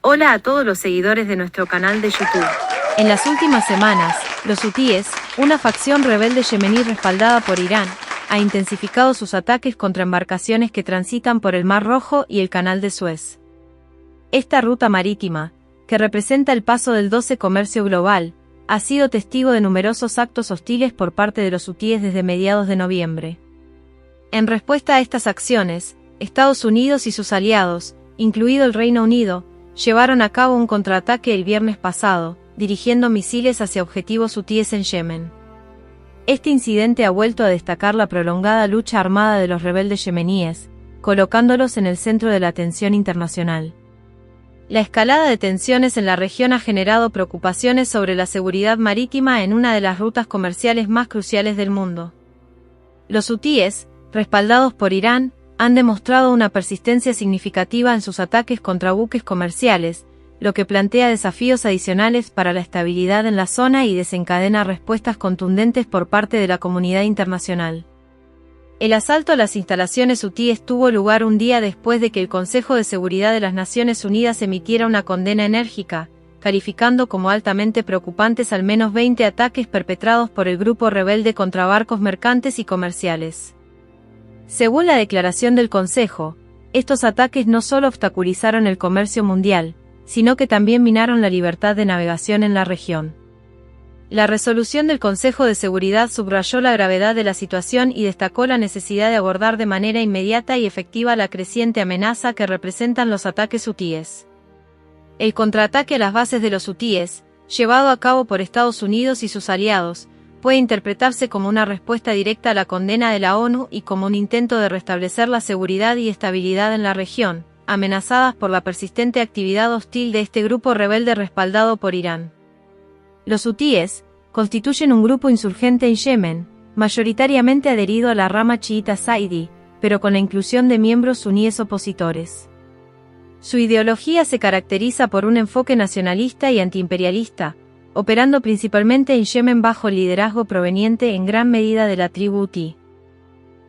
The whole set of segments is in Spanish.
Hola a todos los seguidores de nuestro canal de YouTube. En las últimas semanas, los hutíes, una facción rebelde yemení respaldada por Irán, ha intensificado sus ataques contra embarcaciones que transitan por el Mar Rojo y el Canal de Suez. Esta ruta marítima, que representa el paso del 12 comercio global, ha sido testigo de numerosos actos hostiles por parte de los hutíes desde mediados de noviembre. En respuesta a estas acciones, Estados Unidos y sus aliados, incluido el Reino Unido, llevaron a cabo un contraataque el viernes pasado, dirigiendo misiles hacia objetivos hutíes en Yemen. Este incidente ha vuelto a destacar la prolongada lucha armada de los rebeldes yemeníes, colocándolos en el centro de la atención internacional. La escalada de tensiones en la región ha generado preocupaciones sobre la seguridad marítima en una de las rutas comerciales más cruciales del mundo. Los hutíes, respaldados por Irán, han demostrado una persistencia significativa en sus ataques contra buques comerciales, lo que plantea desafíos adicionales para la estabilidad en la zona y desencadena respuestas contundentes por parte de la comunidad internacional. El asalto a las instalaciones hutíes tuvo lugar un día después de que el Consejo de Seguridad de las Naciones Unidas emitiera una condena enérgica, calificando como altamente preocupantes al menos 20 ataques perpetrados por el grupo rebelde contra barcos mercantes y comerciales. Según la declaración del Consejo, estos ataques no solo obstaculizaron el comercio mundial, sino que también minaron la libertad de navegación en la región. La resolución del Consejo de Seguridad subrayó la gravedad de la situación y destacó la necesidad de abordar de manera inmediata y efectiva la creciente amenaza que representan los ataques hutíes. El contraataque a las bases de los hutíes, llevado a cabo por Estados Unidos y sus aliados, puede interpretarse como una respuesta directa a la condena de la ONU y como un intento de restablecer la seguridad y estabilidad en la región, amenazadas por la persistente actividad hostil de este grupo rebelde respaldado por Irán. Los hutíes constituyen un grupo insurgente en Yemen, mayoritariamente adherido a la rama chiita zaidi, pero con la inclusión de miembros suníes opositores. Su ideología se caracteriza por un enfoque nacionalista y antiimperialista, operando principalmente en Yemen bajo el liderazgo proveniente en gran medida de la tribu hutí.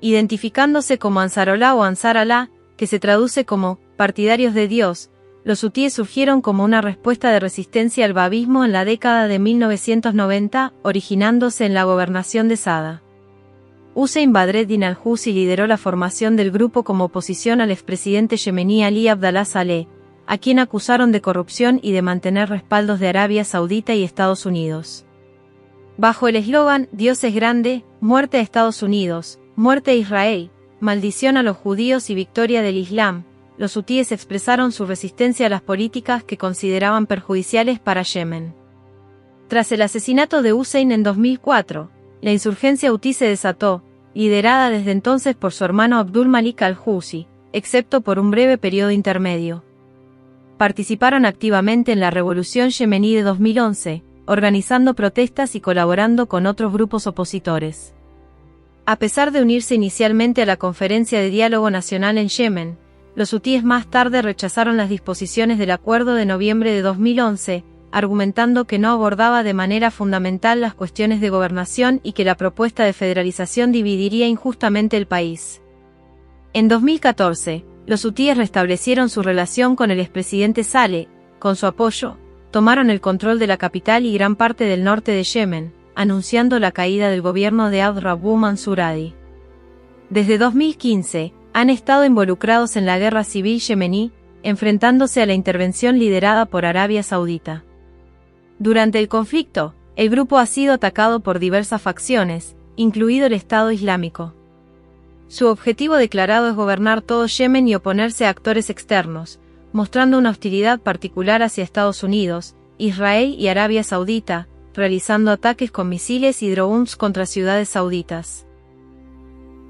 Identificándose como Ansarollah o Ansar Allah, que se traduce como partidarios de Dios, los hutíes surgieron como una respuesta de resistencia al bahavismo en la década de 1990, originándose en la gobernación de Saada. Hussein Badreddin al-Houthi lideró la formación del grupo como oposición al expresidente yemení Ali Abdallah Saleh, a quien acusaron de corrupción y de mantener respaldos de Arabia Saudita y Estados Unidos. Bajo el eslogan «Dios es grande, muerte a Estados Unidos, muerte a Israel, maldición a los judíos y victoria del Islam», los hutíes expresaron su resistencia a las políticas que consideraban perjudiciales para Yemen. Tras el asesinato de Hussein en 2004, la insurgencia hutí se desató, liderada desde entonces por su hermano Abdul Malik al-Houthi, excepto por un breve periodo intermedio. Participaron activamente en la revolución yemení de 2011, organizando protestas y colaborando con otros grupos opositores. A pesar de unirse inicialmente a la Conferencia de Diálogo Nacional en Yemen, los hutíes más tarde rechazaron las disposiciones del Acuerdo de noviembre de 2011, argumentando que no abordaba de manera fundamental las cuestiones de gobernación y que la propuesta de federalización dividiría injustamente el país. En 2014, los hutíes restablecieron su relación con el expresidente Saleh, con su apoyo, tomaron el control de la capital y gran parte del norte de Yemen, anunciando la caída del gobierno de Abd Rabbuh Mansur Hadi. Desde 2015, han estado involucrados en la guerra civil yemení, enfrentándose a la intervención liderada por Arabia Saudita. Durante el conflicto, el grupo ha sido atacado por diversas facciones, incluido el Estado Islámico. Su objetivo declarado es gobernar todo Yemen y oponerse a actores externos, mostrando una hostilidad particular hacia Estados Unidos, Israel y Arabia Saudita, realizando ataques con misiles y drones contra ciudades sauditas.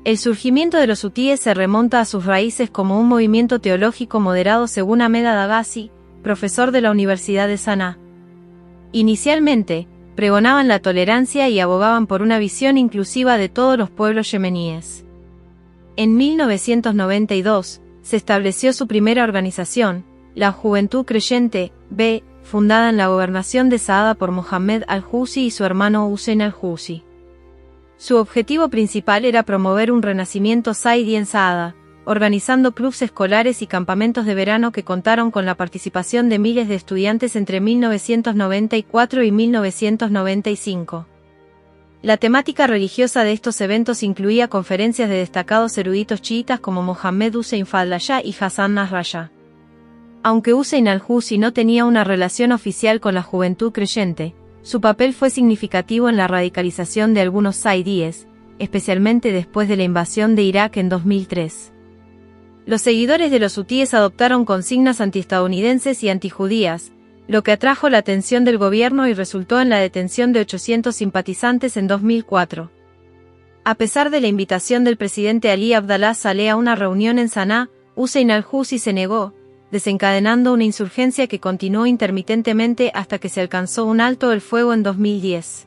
El surgimiento de los hutíes se remonta a sus raíces como un movimiento teológico moderado según Ahmed Adagasi, profesor de la Universidad de Saná. Inicialmente, pregonaban la tolerancia y abogaban por una visión inclusiva de todos los pueblos yemeníes. En 1992, se estableció su primera organización, la Juventud Creyente, B, fundada en la gobernación de Saada por Mohammed al-Houthi y su hermano Hussein al-Houthi. Su objetivo principal era promover un renacimiento zaidi en Saada, organizando clubes escolares y campamentos de verano que contaron con la participación de miles de estudiantes entre 1994 y 1995. La temática religiosa de estos eventos incluía conferencias de destacados eruditos chiitas como Mohammed Hussein Fadlallah y Hassan Nasrallah. Aunque Hussein al-Husi no tenía una relación oficial con la juventud creyente, su papel fue significativo en la radicalización de algunos saidíes, especialmente después de la invasión de Irak en 2003. Los seguidores de los hutíes adoptaron consignas antiestadounidenses y antijudías, lo que atrajo la atención del gobierno y resultó en la detención de 800 simpatizantes en 2004. A pesar de la invitación del presidente Ali Abdallah Saleh a una reunión en Saná, Hussein al-Husi se negó, desencadenando una insurgencia que continuó intermitentemente hasta que se alcanzó un alto el fuego en 2010.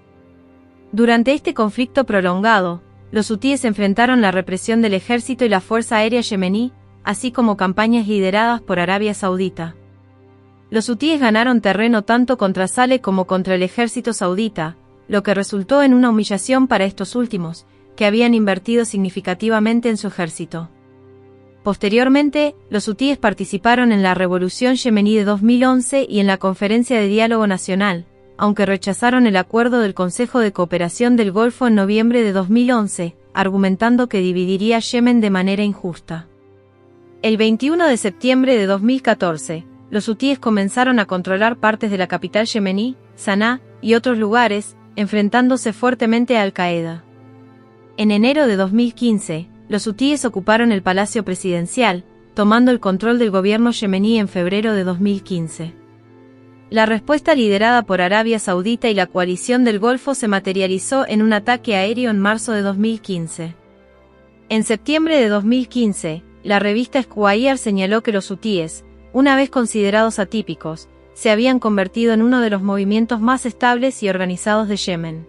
Durante este conflicto prolongado, los hutíes enfrentaron la represión del ejército y la fuerza aérea yemení, así como campañas lideradas por Arabia Saudita. Los hutíes ganaron terreno tanto contra Saleh como contra el ejército saudita, lo que resultó en una humillación para estos últimos, que habían invertido significativamente en su ejército. Posteriormente, los hutíes participaron en la Revolución Yemení de 2011 y en la Conferencia de Diálogo Nacional, aunque rechazaron el acuerdo del Consejo de Cooperación del Golfo en noviembre de 2011, argumentando que dividiría Yemen de manera injusta. El 21 de septiembre de 2014, los hutíes comenzaron a controlar partes de la capital yemení, Saná, y otros lugares, enfrentándose fuertemente a Al-Qaeda. En enero de 2015, los hutíes ocuparon el Palacio Presidencial, tomando el control del gobierno yemení en febrero de 2015. La respuesta liderada por Arabia Saudita y la coalición del Golfo se materializó en un ataque aéreo en marzo de 2015. En septiembre de 2015, la revista Esquire señaló que los hutíes, una vez considerados atípicos, se habían convertido en uno de los movimientos más estables y organizados de Yemen.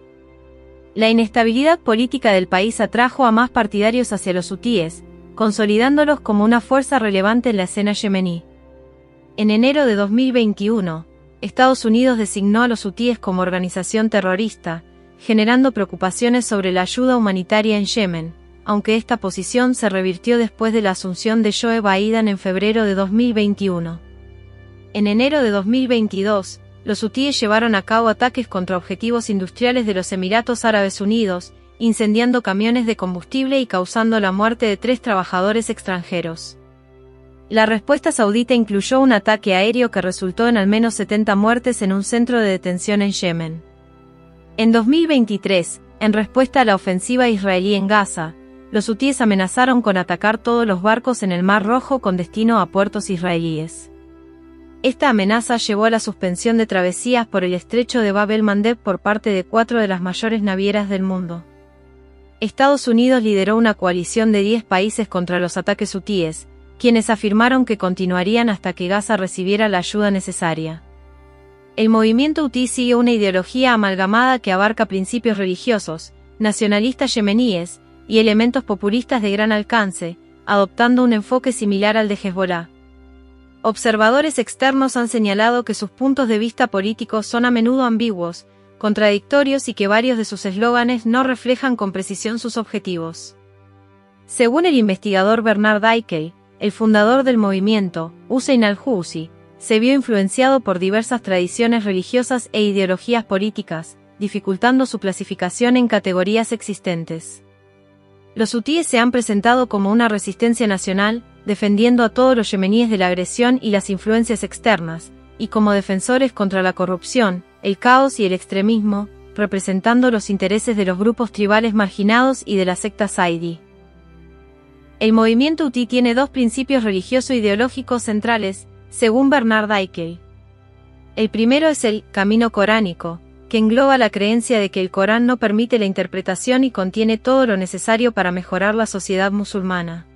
La inestabilidad política del país atrajo a más partidarios hacia los hutíes, consolidándolos como una fuerza relevante en la escena yemení. En enero de 2021, Estados Unidos designó a los hutíes como organización terrorista, generando preocupaciones sobre la ayuda humanitaria en Yemen, aunque esta posición se revirtió después de la asunción de Joe Biden en febrero de 2021. En enero de 2022, los hutíes llevaron a cabo ataques contra objetivos industriales de los Emiratos Árabes Unidos, incendiando camiones de combustible y causando la muerte de 3 trabajadores extranjeros. La respuesta saudita incluyó un ataque aéreo que resultó en al menos 70 muertes en un centro de detención en Yemen. En 2023, en respuesta a la ofensiva israelí en Gaza, los hutíes amenazaron con atacar todos los barcos en el Mar Rojo con destino a puertos israelíes. Esta amenaza llevó a la suspensión de travesías por el estrecho de Bab el-Mandeb por parte de 4 de las mayores navieras del mundo. Estados Unidos lideró una coalición de 10 países contra los ataques hutíes, quienes afirmaron que continuarían hasta que Gaza recibiera la ayuda necesaria. El movimiento hutí sigue una ideología amalgamada que abarca principios religiosos, nacionalistas yemeníes, y elementos populistas de gran alcance, adoptando un enfoque similar al de Hezbollah. Observadores externos han señalado que sus puntos de vista políticos son a menudo ambiguos, contradictorios y que varios de sus eslóganes no reflejan con precisión sus objetivos. Según el investigador Bernard Daikel, el fundador del movimiento, Hussein al-Husi, se vio influenciado por diversas tradiciones religiosas e ideologías políticas, dificultando su clasificación en categorías existentes. Los hutíes se han presentado como una resistencia nacional, defendiendo a todos los yemeníes de la agresión y las influencias externas, y como defensores contra la corrupción, el caos y el extremismo, representando los intereses de los grupos tribales marginados y de la secta saidí. El movimiento hutí tiene 2 principios religioso-ideológicos centrales, según Bernard Daikel. El primero es el camino coránico, que engloba la creencia de que el Corán no permite la interpretación y contiene todo lo necesario para mejorar la sociedad musulmana.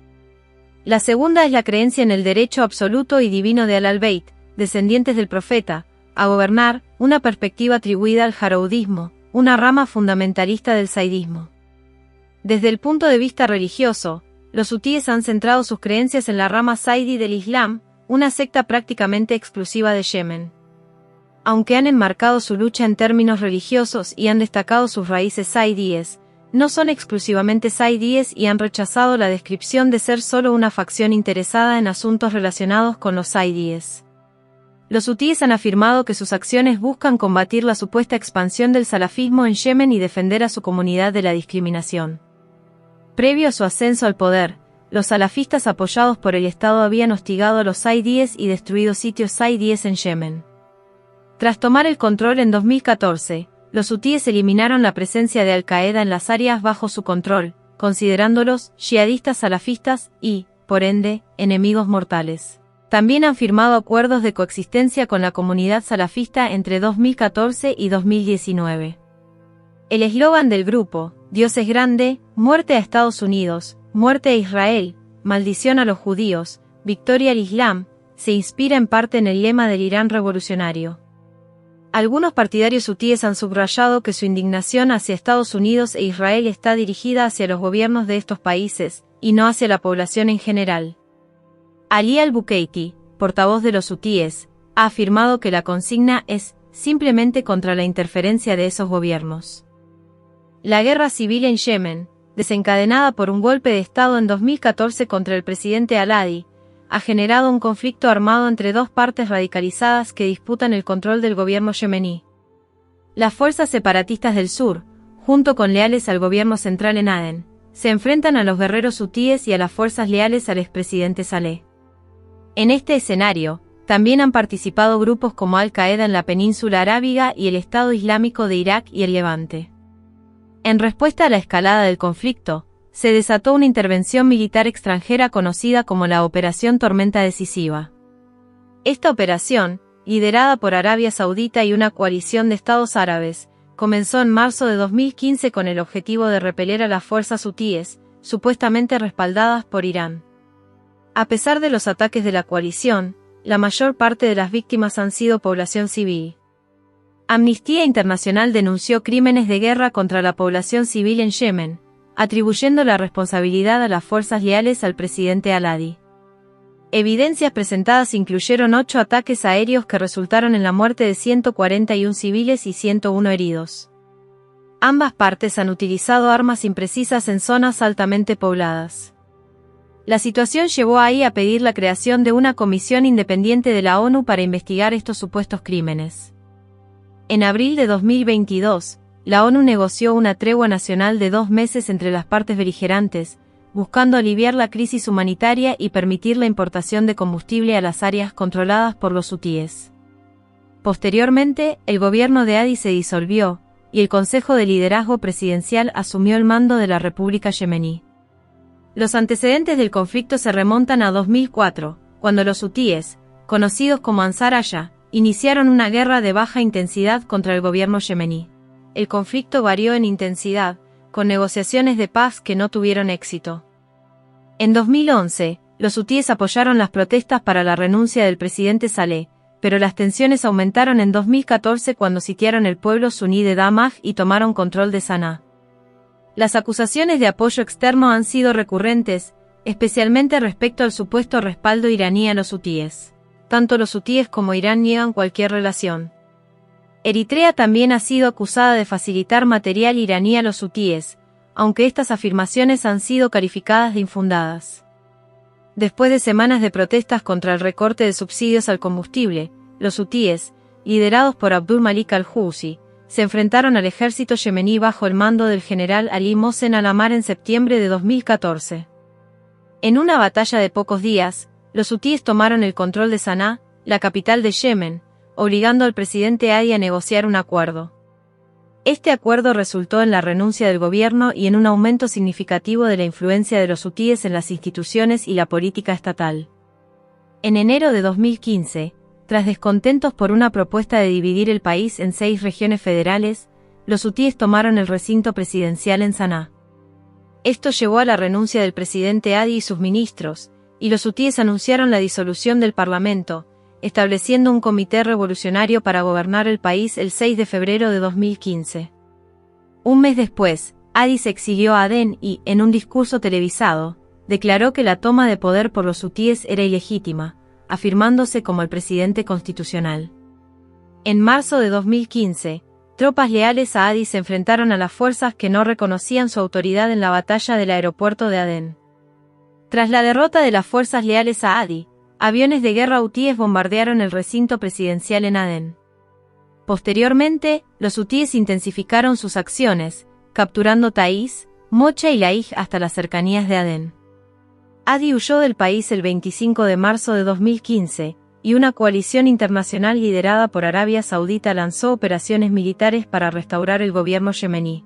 La segunda es la creencia en el derecho absoluto y divino de Al-Bayt, descendientes del profeta, a gobernar, una perspectiva atribuida al jaroudismo, una rama fundamentalista del saidismo. Desde el punto de vista religioso, los hutíes han centrado sus creencias en la rama saidí del Islam, una secta prácticamente exclusiva de Yemen. Aunque han enmarcado su lucha en términos religiosos y han destacado sus raíces saidíes, no son exclusivamente saidíes y han rechazado la descripción de ser solo una facción interesada en asuntos relacionados con los saidíes. Los hutíes han afirmado que sus acciones buscan combatir la supuesta expansión del salafismo en Yemen y defender a su comunidad de la discriminación. Previo a su ascenso al poder, los salafistas apoyados por el Estado habían hostigado a los saidíes y destruido sitios saidíes en Yemen. Tras tomar el control en 2014, los hutíes eliminaron la presencia de Al-Qaeda en las áreas bajo su control, considerándolos yihadistas salafistas y, por ende, enemigos mortales. También han firmado acuerdos de coexistencia con la comunidad salafista entre 2014 y 2019. El eslogan del grupo, Dios es grande, muerte a Estados Unidos, muerte a Israel, maldición a los judíos, victoria al Islam, se inspira en parte en el lema del Irán revolucionario. Algunos partidarios hutíes han subrayado que su indignación hacia Estados Unidos e Israel está dirigida hacia los gobiernos de estos países, y no hacia la población en general. Ali al-Bukeiti, portavoz de los hutíes, ha afirmado que la consigna es simplemente contra la interferencia de esos gobiernos. La guerra civil en Yemen, desencadenada por un golpe de Estado en 2014 contra el presidente al-Hadi, ha generado un conflicto armado entre dos partes radicalizadas que disputan el control del gobierno yemení. Las fuerzas separatistas del sur, junto con leales al gobierno central en Adén, se enfrentan a los guerreros hutíes y a las fuerzas leales al expresidente Saleh. En este escenario, también han participado grupos como Al-Qaeda en la península arábiga y el Estado Islámico de Irak y el Levante. En respuesta a la escalada del conflicto, se desató una intervención militar extranjera conocida como la Operación Tormenta Decisiva. Esta operación, liderada por Arabia Saudita y una coalición de estados árabes, comenzó en marzo de 2015 con el objetivo de repeler a las fuerzas hutíes, supuestamente respaldadas por Irán. A pesar de los ataques de la coalición, la mayor parte de las víctimas han sido población civil. Amnistía Internacional denunció crímenes de guerra contra la población civil en Yemen, atribuyendo la responsabilidad a las fuerzas leales al presidente al-Hadi. Evidencias presentadas incluyeron 8 ataques aéreos que resultaron en la muerte de 141 civiles y 101 heridos. Ambas partes han utilizado armas imprecisas en zonas altamente pobladas. La situación llevó a a pedir la creación de una comisión independiente de la ONU para investigar estos supuestos crímenes. En abril de 2022, la ONU negoció una tregua nacional de 2 meses entre las partes beligerantes, buscando aliviar la crisis humanitaria y permitir la importación de combustible a las áreas controladas por los hutíes. Posteriormente, el gobierno de Hadi se disolvió, y el Consejo de Liderazgo Presidencial asumió el mando de la República Yemení. Los antecedentes del conflicto se remontan a 2004, cuando los hutíes, conocidos como Ansar Allah, iniciaron una guerra de baja intensidad contra el gobierno yemení. El conflicto varió en intensidad, con negociaciones de paz que no tuvieron éxito. En 2011, los hutíes apoyaron las protestas para la renuncia del presidente Saleh, pero las tensiones aumentaron en 2014 cuando sitiaron el pueblo suní de Damaj y tomaron control de Saná. Las acusaciones de apoyo externo han sido recurrentes, especialmente respecto al supuesto respaldo iraní a los hutíes. Tanto los hutíes como Irán niegan cualquier relación. Eritrea también ha sido acusada de facilitar material iraní a los hutíes, aunque estas afirmaciones han sido calificadas de infundadas. Después de semanas de protestas contra el recorte de subsidios al combustible, los hutíes, liderados por Abdul Malik al-Houthi, se enfrentaron al ejército yemení bajo el mando del general Ali Mohsen al-Amar en septiembre de 2014. En una batalla de pocos días, los hutíes tomaron el control de Saná, la capital de Yemen, obligando al presidente Hadi a negociar un acuerdo. Este acuerdo resultó en la renuncia del gobierno y en un aumento significativo de la influencia de los hutíes en las instituciones y la política estatal. En enero de 2015, tras descontentos por una propuesta de dividir el país en 6 regiones federales, los hutíes tomaron el recinto presidencial en Saná. Esto llevó a la renuncia del presidente Hadi y sus ministros, y los hutíes anunciaron la disolución del parlamento, estableciendo un comité revolucionario para gobernar el país el 6 de febrero de 2015. Un mes después, Hadi se exilió a Adén y, en un discurso televisado, declaró que la toma de poder por los hutíes era ilegítima, afirmándose como el presidente constitucional. En marzo de 2015, tropas leales a Hadi se enfrentaron a las fuerzas que no reconocían su autoridad en la batalla del aeropuerto de Adén. Tras la derrota de las fuerzas leales a Hadi, aviones de guerra hutíes bombardearon el recinto presidencial en Adén. Posteriormente, los hutíes intensificaron sus acciones, capturando Taiz, Mocha y Laij hasta las cercanías de Adén. Hadi huyó del país el 25 de marzo de 2015, y una coalición internacional liderada por Arabia Saudita lanzó operaciones militares para restaurar el gobierno yemení.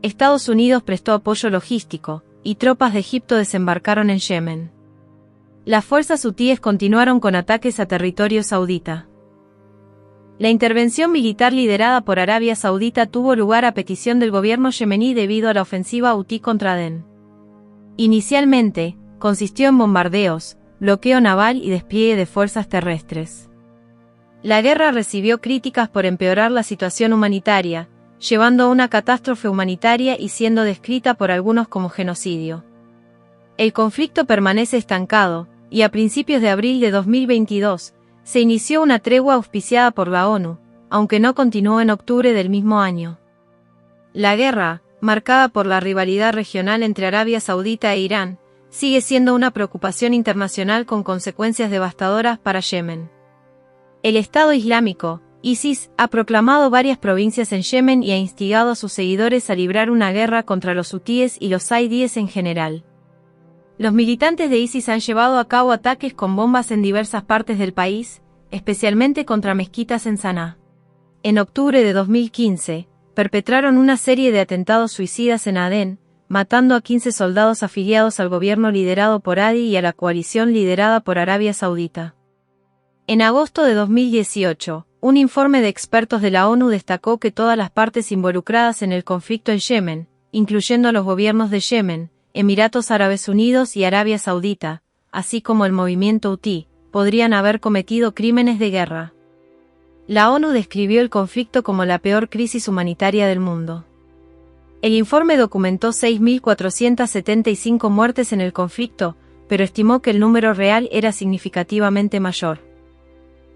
Estados Unidos prestó apoyo logístico, y tropas de Egipto desembarcaron en Yemen. Las fuerzas hutíes continuaron con ataques a territorio saudita. La intervención militar liderada por Arabia Saudita tuvo lugar a petición del gobierno yemení debido a la ofensiva hutí contra Adén. Inicialmente, consistió en bombardeos, bloqueo naval y despliegue de fuerzas terrestres. La guerra recibió críticas por empeorar la situación humanitaria, llevando a una catástrofe humanitaria y siendo descrita por algunos como genocidio. El conflicto permanece estancado, y a principios de abril de 2022, se inició una tregua auspiciada por la ONU, aunque no continuó en octubre del mismo año. La guerra, marcada por la rivalidad regional entre Arabia Saudita e Irán, sigue siendo una preocupación internacional con consecuencias devastadoras para Yemen. El Estado Islámico, ISIS, ha proclamado varias provincias en Yemen y ha instigado a sus seguidores a librar una guerra contra los hutíes y los zaidíes en general. Los militantes de ISIS han llevado a cabo ataques con bombas en diversas partes del país, especialmente contra mezquitas en Saná. En octubre de 2015, perpetraron una serie de atentados suicidas en Adén, matando a 15 soldados afiliados al gobierno liderado por Hadi y a la coalición liderada por Arabia Saudita. En agosto de 2018, un informe de expertos de la ONU destacó que todas las partes involucradas en el conflicto en Yemen, incluyendo a los gobiernos de Yemen, Emiratos Árabes Unidos y Arabia Saudita, así como el movimiento hutí, podrían haber cometido crímenes de guerra. La ONU describió el conflicto como la peor crisis humanitaria del mundo. El informe documentó 6.475 muertes en el conflicto, pero estimó que el número real era significativamente mayor.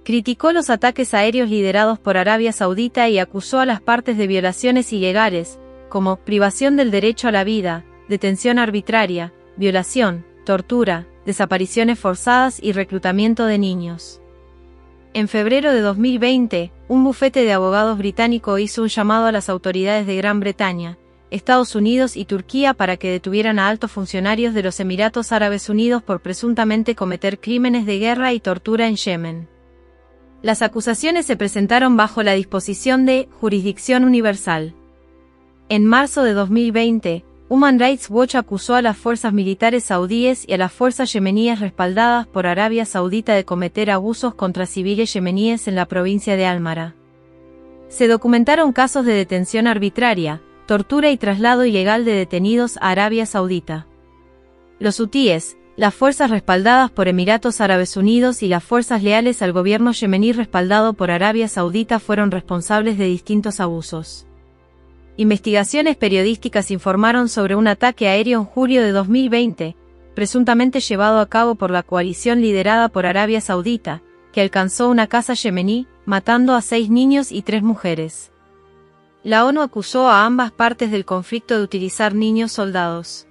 Criticó los ataques aéreos liderados por Arabia Saudita y acusó a las partes de violaciones ilegales, como privación del derecho a la vida, detención arbitraria, violación, tortura, desapariciones forzadas y reclutamiento de niños. En febrero de 2020, un bufete de abogados británico hizo un llamado a las autoridades de Gran Bretaña, Estados Unidos y Turquía para que detuvieran a altos funcionarios de los Emiratos Árabes Unidos por presuntamente cometer crímenes de guerra y tortura en Yemen. Las acusaciones se presentaron bajo la disposición de jurisdicción universal. En marzo de 2020, Human Rights Watch acusó a las fuerzas militares saudíes y a las fuerzas yemeníes respaldadas por Arabia Saudita de cometer abusos contra civiles yemeníes en la provincia de Al-Mara. Se documentaron casos de detención arbitraria, tortura y traslado ilegal de detenidos a Arabia Saudita. Los hutíes, las fuerzas respaldadas por Emiratos Árabes Unidos y las fuerzas leales al gobierno yemení respaldado por Arabia Saudita fueron responsables de distintos abusos. Investigaciones periodísticas informaron sobre un ataque aéreo en julio de 2020, presuntamente llevado a cabo por la coalición liderada por Arabia Saudita, que alcanzó una casa yemení, matando a 6 niños y 3 mujeres. La ONU acusó a ambas partes del conflicto de utilizar niños soldados.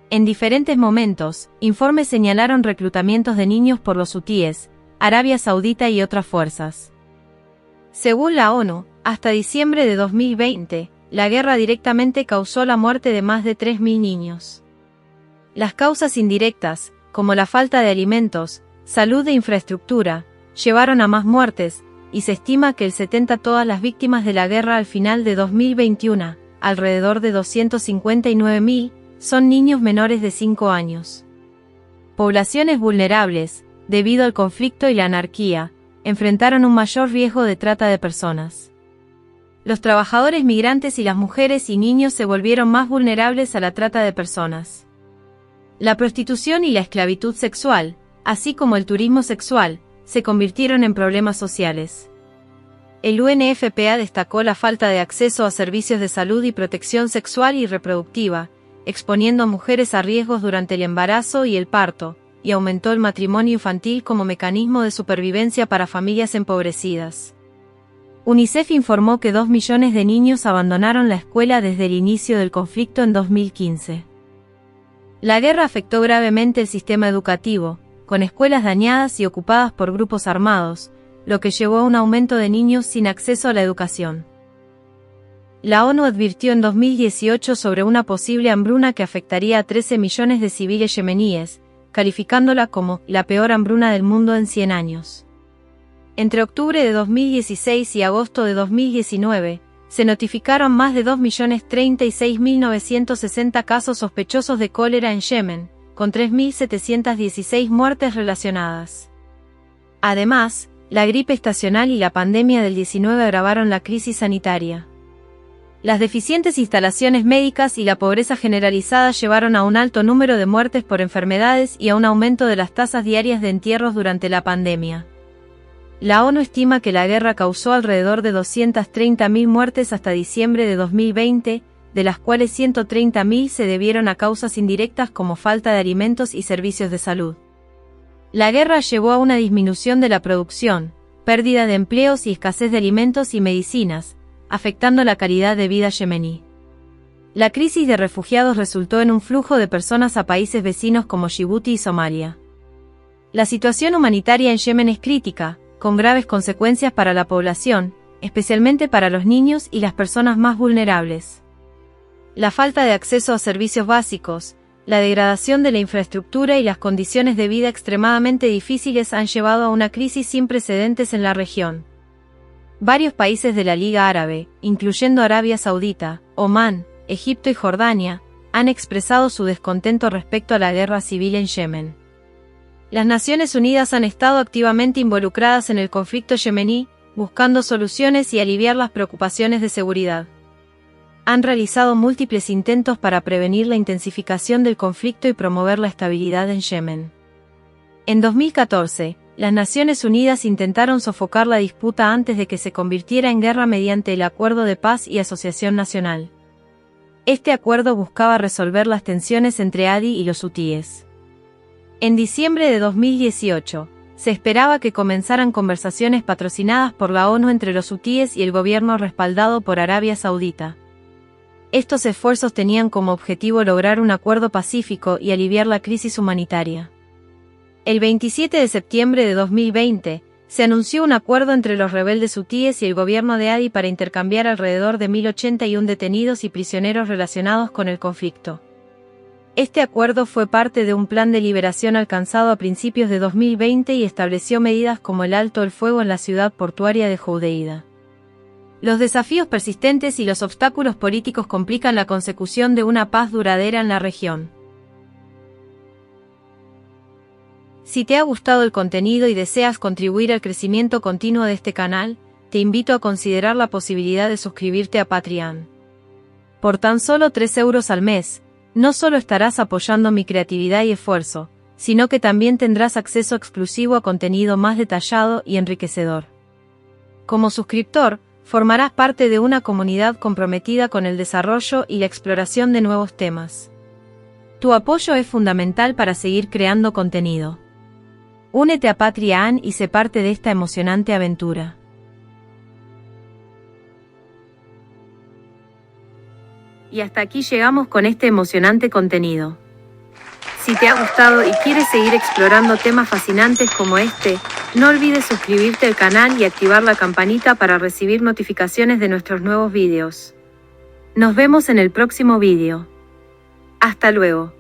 En diferentes momentos, informes señalaron reclutamientos de niños por los hutíes, Arabia Saudita y otras fuerzas. Según la ONU, hasta diciembre de 2020, la guerra directamente causó la muerte de más de 3.000 niños. Las causas indirectas, como la falta de alimentos, salud e infraestructura, llevaron a más muertes, y se estima que el 70% de todas las víctimas de la guerra al final de 2021, alrededor de 259.000, son niños menores de 5 años. Poblaciones vulnerables, debido al conflicto y la anarquía, enfrentaron un mayor riesgo de trata de personas. Los trabajadores migrantes y las mujeres y niños se volvieron más vulnerables a la trata de personas. La prostitución y la esclavitud sexual, así como el turismo sexual, se convirtieron en problemas sociales. El UNFPA destacó la falta de acceso a servicios de salud y protección sexual y reproductiva, exponiendo a mujeres a riesgos durante el embarazo y el parto, y aumentó el matrimonio infantil como mecanismo de supervivencia para familias empobrecidas. UNICEF informó que 2 millones de niños abandonaron la escuela desde el inicio del conflicto en 2015. La guerra afectó gravemente el sistema educativo, con escuelas dañadas y ocupadas por grupos armados, lo que llevó a un aumento de niños sin acceso a la educación. La ONU advirtió en 2018 sobre una posible hambruna que afectaría a 13 millones de civiles yemeníes, calificándola como la peor hambruna del mundo en 100 años. Entre octubre de 2016 y agosto de 2019, se notificaron más de 2.036.960 casos sospechosos de cólera en Yemen, con 3.716 muertes relacionadas. Además, la gripe estacional y la pandemia del 19 agravaron la crisis sanitaria. Las deficientes instalaciones médicas y la pobreza generalizada llevaron a un alto número de muertes por enfermedades y a un aumento de las tasas diarias de entierros durante la pandemia. La ONU estima que la guerra causó alrededor de 230.000 muertes hasta diciembre de 2020, de las cuales 130.000 se debieron a causas indirectas como falta de alimentos y servicios de salud. La guerra llevó a una disminución de la producción, pérdida de empleos y escasez de alimentos y medicinas, afectando la calidad de vida yemení. La crisis de refugiados resultó en un flujo de personas a países vecinos como Yibuti y Somalia. La situación humanitaria en Yemen es crítica, con graves consecuencias para la población, especialmente para los niños y las personas más vulnerables. La falta de acceso a servicios básicos, la degradación de la infraestructura y las condiciones de vida extremadamente difíciles han llevado a una crisis sin precedentes en la región. Varios países de la Liga Árabe, incluyendo Arabia Saudita, Omán, Egipto y Jordania, han expresado su descontento respecto a la guerra civil en Yemen. Las Naciones Unidas han estado activamente involucradas en el conflicto yemení, buscando soluciones y aliviar las preocupaciones de seguridad. Han realizado múltiples intentos para prevenir la intensificación del conflicto y promover la estabilidad en Yemen. En 2014, las Naciones Unidas intentaron sofocar la disputa antes de que se convirtiera en guerra mediante el Acuerdo de Paz y Asociación Nacional. Este acuerdo buscaba resolver las tensiones entre Hadi y los hutíes. En diciembre de 2018, se esperaba que comenzaran conversaciones patrocinadas por la ONU entre los hutíes y el gobierno respaldado por Arabia Saudita. Estos esfuerzos tenían como objetivo lograr un acuerdo pacífico y aliviar la crisis humanitaria. El 27 de septiembre de 2020, se anunció un acuerdo entre los rebeldes hutíes y el gobierno de Hadi para intercambiar alrededor de 1.081 detenidos y prisioneros relacionados con el conflicto. Este acuerdo fue parte de un plan de liberación alcanzado a principios de 2020 y estableció medidas como el alto el fuego en la ciudad portuaria de Hodeida. Los desafíos persistentes y los obstáculos políticos complican la consecución de una paz duradera en la región. Si te ha gustado el contenido y deseas contribuir al crecimiento continuo de este canal, te invito a considerar la posibilidad de suscribirte a Patreon. Por tan solo 3 euros al mes, no solo estarás apoyando mi creatividad y esfuerzo, sino que también tendrás acceso exclusivo a contenido más detallado y enriquecedor. Como suscriptor, formarás parte de una comunidad comprometida con el desarrollo y la exploración de nuevos temas. Tu apoyo es fundamental para seguir creando contenido. Únete a Patreon y sé parte de esta emocionante aventura. Y hasta aquí llegamos con este emocionante contenido. Si te ha gustado y quieres seguir explorando temas fascinantes como este, no olvides suscribirte al canal y activar la campanita para recibir notificaciones de nuestros nuevos vídeos. Nos vemos en el próximo vídeo. Hasta luego.